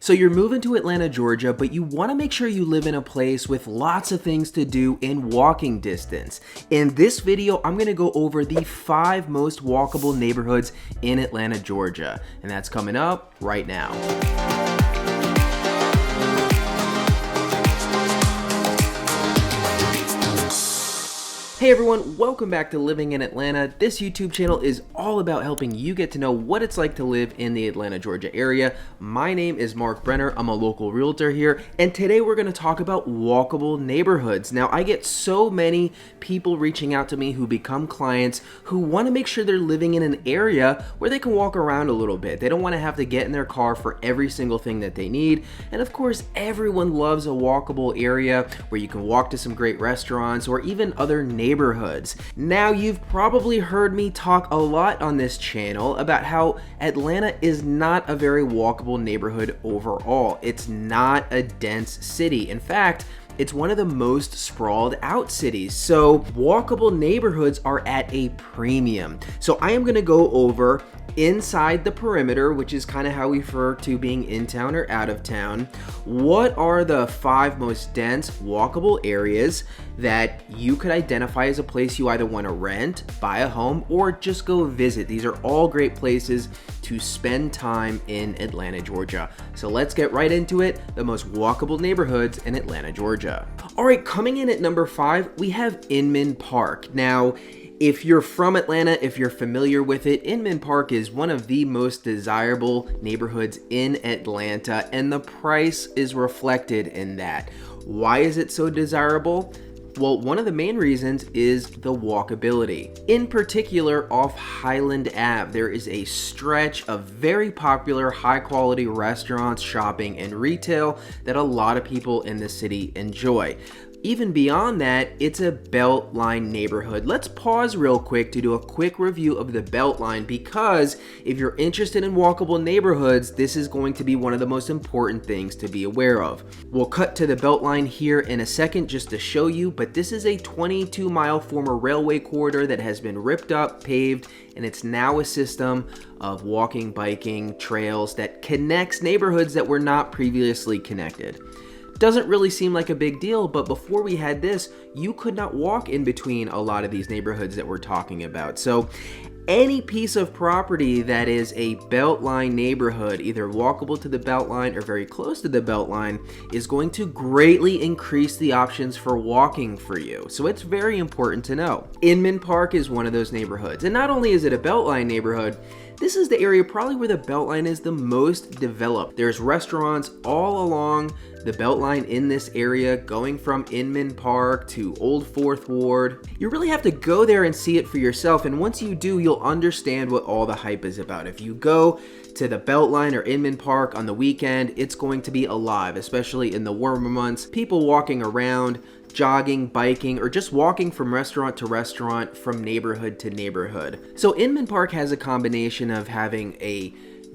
So you're moving to Atlanta, Georgia, but you want to make sure you live in a place with lots of things to do in walking distance. In this video, I'm going to go over the 5 most walkable neighborhoods in Atlanta, Georgia, and that's coming up right now. Hey everyone, welcome back to Living in Atlanta. This YouTube channel is all about helping you get to know what it's like to live in the Atlanta, Georgia area. My name is Mark Brenner. I'm a local realtor here, and today we're going to talk about walkable neighborhoods. Now, I get so many people reaching out to me who become clients who want to make sure they're living in an area where they can walk around a little bit. They don't want to have to get in their car for every single thing that they need. And of course, everyone loves a walkable area where you can walk to some great restaurants or even other neighborhoods. Now, you've probably heard me talk a lot on this channel about how Atlanta is not a very walkable neighborhood overall. It's not a dense city. In fact, it's one of the most sprawled out cities. So walkable neighborhoods are at a premium. So I am going to go over inside the perimeter, which is kind of how we refer to being in town or out of town. What are the 5 most dense walkable areas that you could identify as a place you either want to rent, buy a home, or just go visit? These are all great places to spend time in Atlanta, Georgia. So let's get right into it. The most walkable neighborhoods in Atlanta, Georgia. All right, coming in at number 5, we have Inman Park. Now, if you're from Atlanta, if you're familiar with it, Inman Park is one of the most desirable neighborhoods in Atlanta, and the price is reflected in that. Why is it so desirable? Well, one of the main reasons is the walkability. In particular, off Highland Ave, there is a stretch of very popular high-quality restaurants, shopping, and retail that a lot of people in the city enjoy. Even beyond that, it's a Beltline neighborhood. Let's pause real quick to do a quick review of the Beltline, because if you're interested in walkable neighborhoods, this is going to be one of the most important things to be aware of. We'll cut to the Beltline here in a second just to show you, but this is a 22-mile former railway corridor that has been ripped up, paved, and it's now a system of walking, biking, trails that connects neighborhoods that were not previously connected. Doesn't really seem like a big deal, but before we had this, you could not walk in between a lot of these neighborhoods that we're talking about. So any piece of property that is a Beltline neighborhood, either walkable to the Beltline or very close to the Beltline, is going to greatly increase the options for walking for you. So it's very important to know. Inman Park is one of those neighborhoods. And not only is it a Beltline neighborhood, this is the area probably where the Beltline is the most developed. There's restaurants all along the Beltline in this area, going from Inman Park to Old Fourth Ward. You really have to go there and see it for yourself, and once you do, you'll understand what all the hype is about. If you go to the Beltline or Inman Park on the weekend, it's going to be alive, especially in the warmer months. People walking around, jogging, biking, or just walking from restaurant to restaurant, from neighborhood to neighborhood. So Inman Park has a combination of having a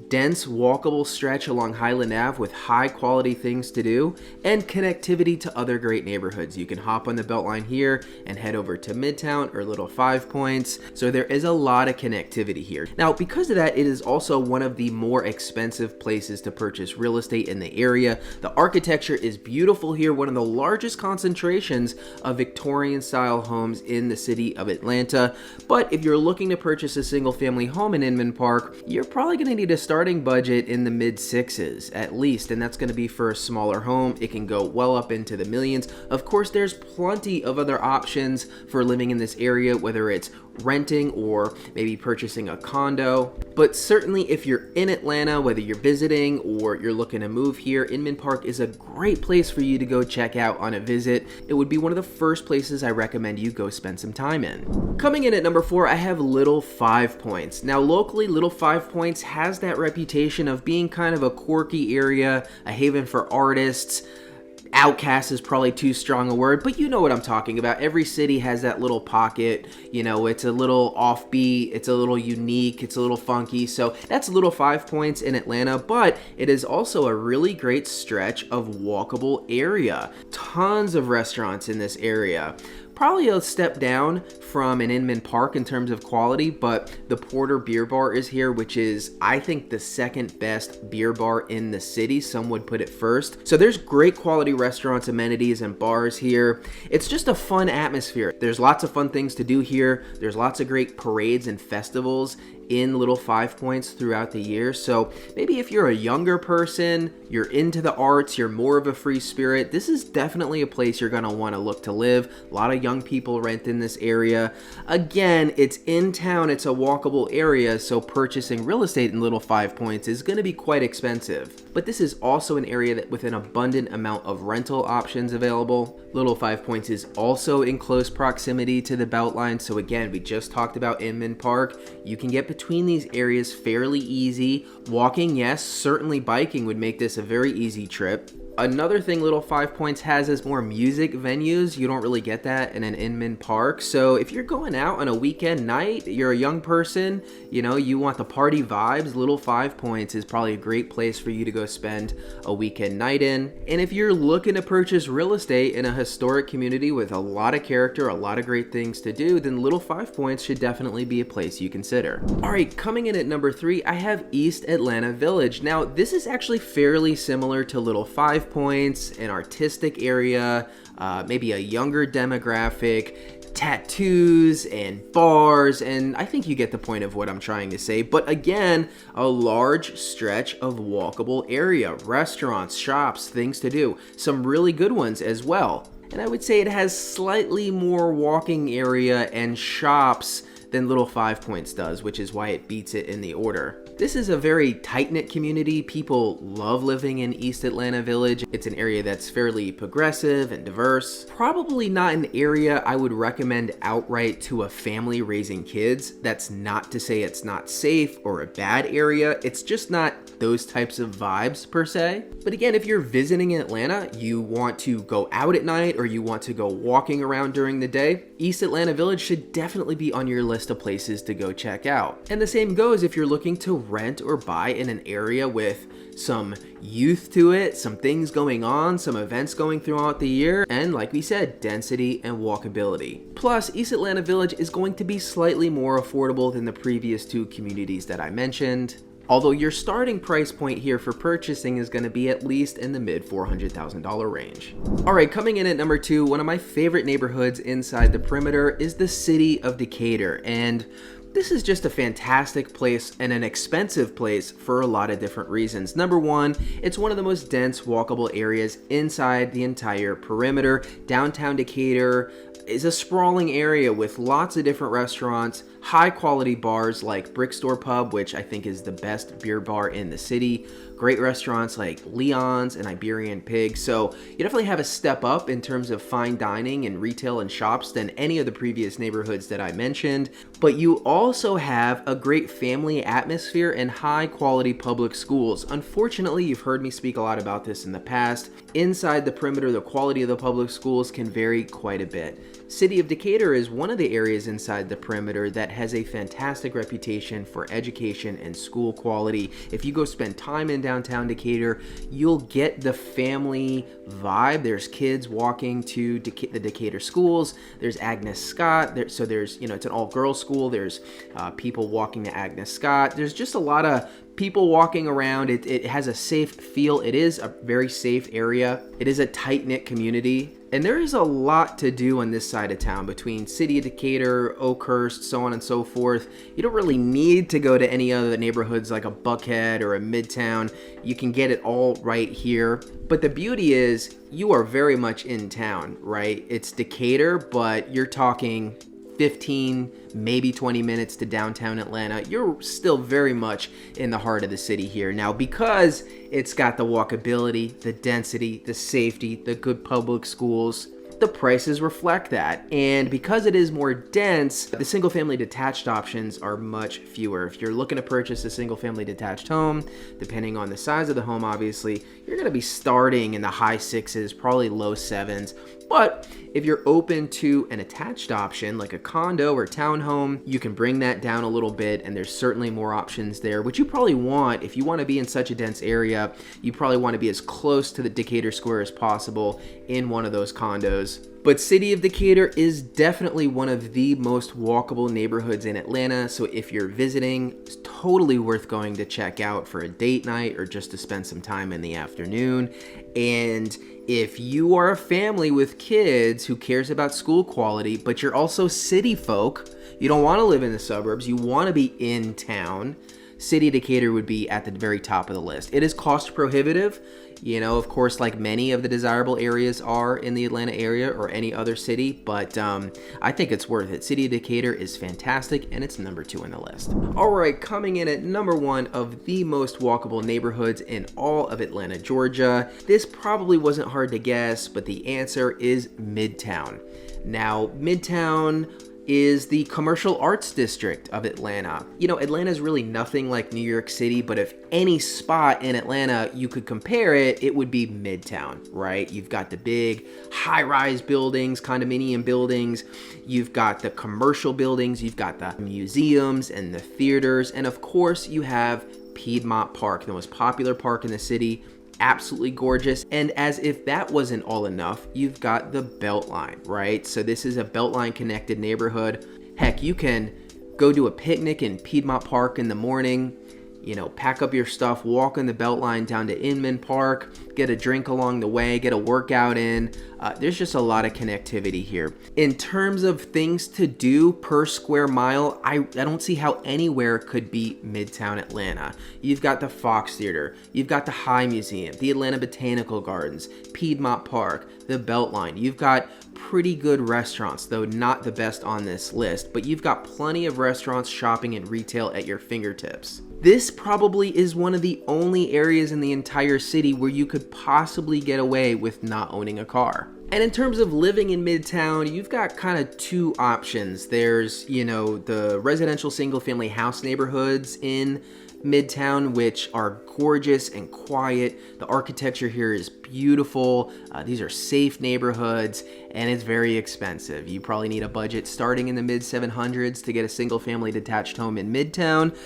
dense walkable stretch along Highland Ave with high quality things to do and connectivity to other great neighborhoods. You can hop on the Beltline here and head over to Midtown or Little 5 Points. So there is a lot of connectivity here. Now, because of that, it is also one of the more expensive places to purchase real estate in the area. The architecture is beautiful here, one of the largest concentrations of Victorian style homes in the city of Atlanta. But if you're looking to purchase a single family home in Inman Park, you're probably going to need a starting budget in the mid-6s at least, and that's going to be for a smaller home. It can go well up into the millions. Of course, there's plenty of other options for living in this area, whether it's renting or maybe purchasing a condo. But certainly if you're in Atlanta, whether you're visiting or you're looking to move here, Inman Park is a great place for you to go check out on a visit. It would be one of the first places I recommend you go spend some time in. Coming in at number 4, I have Little 5 Points. Now, locally, Little 5 Points has that reputation of being kind of a quirky area, a haven for artists. Outcast is probably too strong a word, but you know what I'm talking about. Every city has that little pocket, you know, it's a little offbeat, it's a little unique, it's a little funky. So that's Little 5 Points in Atlanta, but it is also a really great stretch of walkable area. Tons of restaurants in this area. Probably a step down from an Inman Park in terms of quality, but the Porter Beer Bar is here, which is, I think, the second best beer bar in the city. Some would put it first. So there's great quality restaurants, amenities, and bars here. It's just a fun atmosphere. There's lots of fun things to do here. There's lots of great parades and festivals in Little Five Points throughout the year. So maybe if you're a younger person, you're into the arts, you're more of a free spirit, this is definitely a place you're gonna wanna look to live. A lot of young people rent in this area. Again, it's in town, it's a walkable area, so purchasing real estate in Little Five Points is gonna be quite expensive. But this is also an area that with an abundant amount of rental options available. Little Five Points is also in close proximity to the Beltline, so again, we just talked about Inman Park. You can get between these areas fairly easy. Walking, yes, certainly biking would make this a very easy trip. Another thing Little Five Points has is more music venues. You don't really get that in an Inman Park. So if you're going out on a weekend night, you're a young person, you know, you want the party vibes, Little Five Points is probably a great place for you to go spend a weekend night in. And if you're looking to purchase real estate in a historic community with a lot of character, a lot of great things to do, then Little Five Points should definitely be a place you consider. All right, coming in at number 3, I have East Atlanta Village. Now, this is actually fairly similar to Little Five Points, an artistic area, maybe a younger demographic, tattoos and bars, and I think you get the point of what I'm trying to say. But again, a large stretch of walkable area, restaurants, shops, things to do, some really good ones as well. And I would say it has slightly more walking area and shops than Little Five Points does, which is why it beats it in the order. This is a very tight-knit community. People love living in East Atlanta Village. It's an area that's fairly progressive and diverse. Probably not an area I would recommend outright to a family raising kids. That's not to say it's not safe or a bad area. It's just not those types of vibes per se. But again, if you're visiting in Atlanta, you want to go out at night or you want to go walking around during the day, East Atlanta Village should definitely be on your list of places to go check out. And the same goes if you're looking to rent or buy in an area with some youth to it, some things going on, some events going throughout the year, and like we said, density and walkability. Plus, East Atlanta Village is going to be slightly more affordable than the previous 2 communities that I mentioned. Although your starting price point here for purchasing is going to be at least in the mid $400,000 range. All right, coming in at number 2, one of my favorite neighborhoods inside the perimeter is the city of Decatur. And this is just a fantastic place and an expensive place for a lot of different reasons. Number 1, it's one of the most dense walkable areas inside the entire perimeter. Downtown Decatur is a sprawling area with lots of different restaurants, high quality bars like Brickstore Pub, which I think is the best beer bar in the city, great restaurants like Leon's and Iberian Pig. So you definitely have a step up in terms of fine dining and retail and shops than any of the previous neighborhoods that I mentioned. But you also have a great family atmosphere and high quality public schools. Unfortunately, you've heard me speak a lot about this in the past. Inside the perimeter, the quality of the public schools can vary quite a bit. City of Decatur is one of the areas inside the perimeter that has a fantastic reputation for education and school quality. If you go spend time in downtown Decatur, you'll get the family vibe. There's kids walking to the Decatur schools. There's Agnes Scott. There's it's an all-girls school. There's people walking to Agnes Scott. There's just a lot of people walking around. It has a safe feel. It is a very safe area. It is a tight-knit community. And there is a lot to do on this side of town between City of Decatur, Oakhurst, so on and so forth. You don't really need to go to any other neighborhoods like a Buckhead or a Midtown. You can get it all right here. But the beauty is you are very much in town, right? It's Decatur, but you're talking 15, maybe 20 minutes to downtown Atlanta. You're still very much in the heart of the city here. Now, because it's got the walkability, the density, the safety, the good public schools, the prices reflect that. And because it is more dense, the single family detached options are much fewer. If you're looking to purchase a single family detached home, depending on the size of the home, obviously, you're gonna be starting in the high 6s, probably low 7s. But if you're open to an attached option like a condo or townhome, you can bring that down a little bit, and there's certainly more options there, which you probably want. If you want to be in such a dense area, you probably want to be as close to the Decatur Square as possible in one of those condos. But City of Decatur is definitely one of the most walkable neighborhoods in Atlanta. So if you're visiting, it's totally worth going to check out for a date night or just to spend some time in the afternoon. And if you are a family with kids who cares about school quality, but you're also city folk, you don't want to live in the suburbs, you want to be in town, City of Decatur would be at the very top of the list. It is cost prohibitive, you know, of course, like many of the desirable areas are in the Atlanta area or any other city, but I think it's worth it. City of Decatur is fantastic, and it's number 2 on the list. All right, coming in at number 1 of the most walkable neighborhoods in all of Atlanta, Georgia. This probably wasn't hard to guess, but the answer is Midtown. Now, Midtown is the commercial arts district of Atlanta. You know, Atlanta is really nothing like New York City, but if any spot in Atlanta you could compare it, it would be Midtown, right? You've got the big high-rise buildings, condominium buildings, you've got the commercial buildings, you've got the museums and the theaters, and of course you have Piedmont Park, the most popular park in the city. Absolutely gorgeous. And as if that wasn't all enough, you've got the Beltline, right? So this is a Beltline connected neighborhood. Heck, you can go do a picnic in Piedmont Park in the morning, you know, pack up your stuff, walk on the Beltline down to Inman Park, get a drink along the way, get a workout in. There's just a lot of connectivity here. In terms of things to do per square mile, I don't see how anywhere could beat Midtown Atlanta. You've got the Fox Theater, you've got the High Museum, the Atlanta Botanical Gardens, Piedmont Park, the Beltline. You've got pretty good restaurants, though not the best on this list, but you've got plenty of restaurants, shopping, and retail at your fingertips. This probably is one of the only areas in the entire city where you could possibly get away with not owning a car. And in terms of living in Midtown, you've got kind of 2 options. There's, you know, the residential single-family house neighborhoods in Midtown, which are gorgeous and quiet. The architecture here is beautiful. These are safe neighborhoods, and it's very expensive. You probably need a budget starting in the mid 700s to get a single-family detached home in Midtown.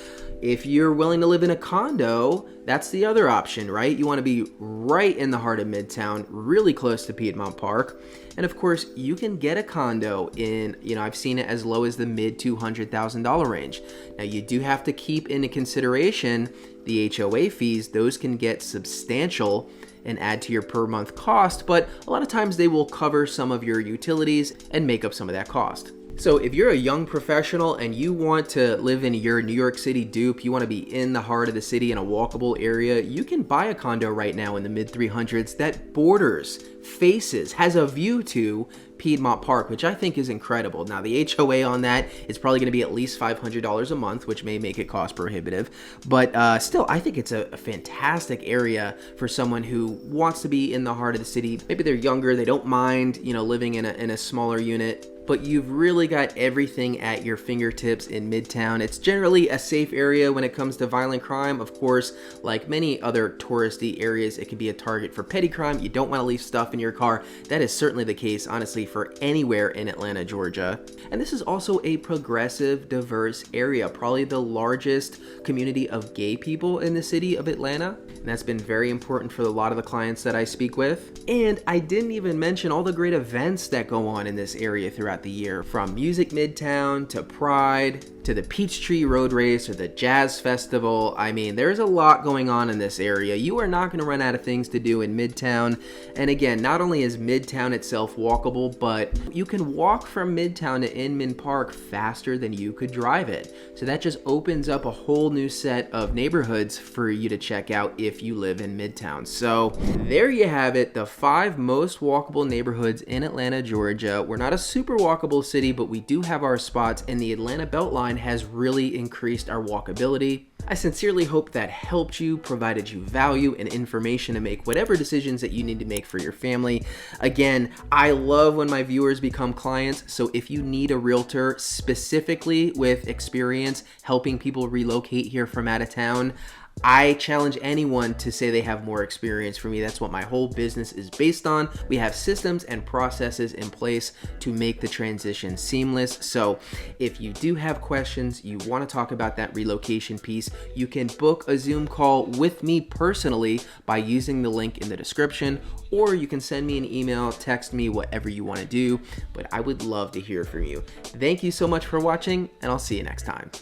If you're willing to live in a condo, that's the other option, right? You want to be right in the heart of Midtown, really close to Piedmont Park. And of course, you can get a condo in, you know, I've seen it as low as the mid $200,000 range. Now, you do have to keep into consideration the HOA fees. Those can get substantial and add to your per month cost, but a lot of times they will cover some of your utilities and make up some of that cost. So if you're a young professional and you want to live in your New York City dupe, you want to be in the heart of the city in a walkable area, you can buy a condo right now in the mid 300s that borders, faces, has a view to Piedmont Park, which I think is incredible. Now, the HOA on that is probably going to be at least $500 a month, which may make it cost prohibitive. But still, I think it's a fantastic area for someone who wants to be in the heart of the city. Maybe they're younger, they don't mind, you know, living in a smaller unit. But you've really got everything at your fingertips in Midtown. It's generally a safe area when it comes to violent crime. Of course, like many other touristy areas, it can be a target for petty crime. You don't want to leave stuff in your car. That is certainly the case, honestly, for anywhere in Atlanta, Georgia. And this is also a progressive, diverse area, probably the largest community of gay people in the city of Atlanta. And that's been very important for a lot of the clients that I speak with. And I didn't even mention all the great events that go on in this area throughout the year, from Music Midtown to Pride to the Peachtree Road Race or the Jazz Festival. I mean, there's a lot going on in this area. You are not going to run out of things to do in Midtown. And again, not only is Midtown itself walkable, but you can walk from Midtown to Inman Park faster than you could drive it. So that just opens up a whole new set of neighborhoods for you to check out if you live in Midtown. So there you have it, the 5 most walkable neighborhoods in Atlanta, Georgia. We're not a super walkable city, but we do have our spots, and the Atlanta Beltline has really increased our walkability. I sincerely hope that helped you, provided you value and information to make whatever decisions that you need to make for your family. Again, I love when my viewers become clients, so if you need a realtor specifically with experience helping people relocate here from out of town, I challenge anyone to say they have more experience. For me, that's what my whole business is based on. We have systems and processes in place to make the transition seamless. So if you do have questions, you want to talk about that relocation piece, you can book a Zoom call with me personally by using the link in the description, or you can send me an email, text me, whatever you want to do, but I would love to hear from you. Thank you so much for watching, and I'll see you next time.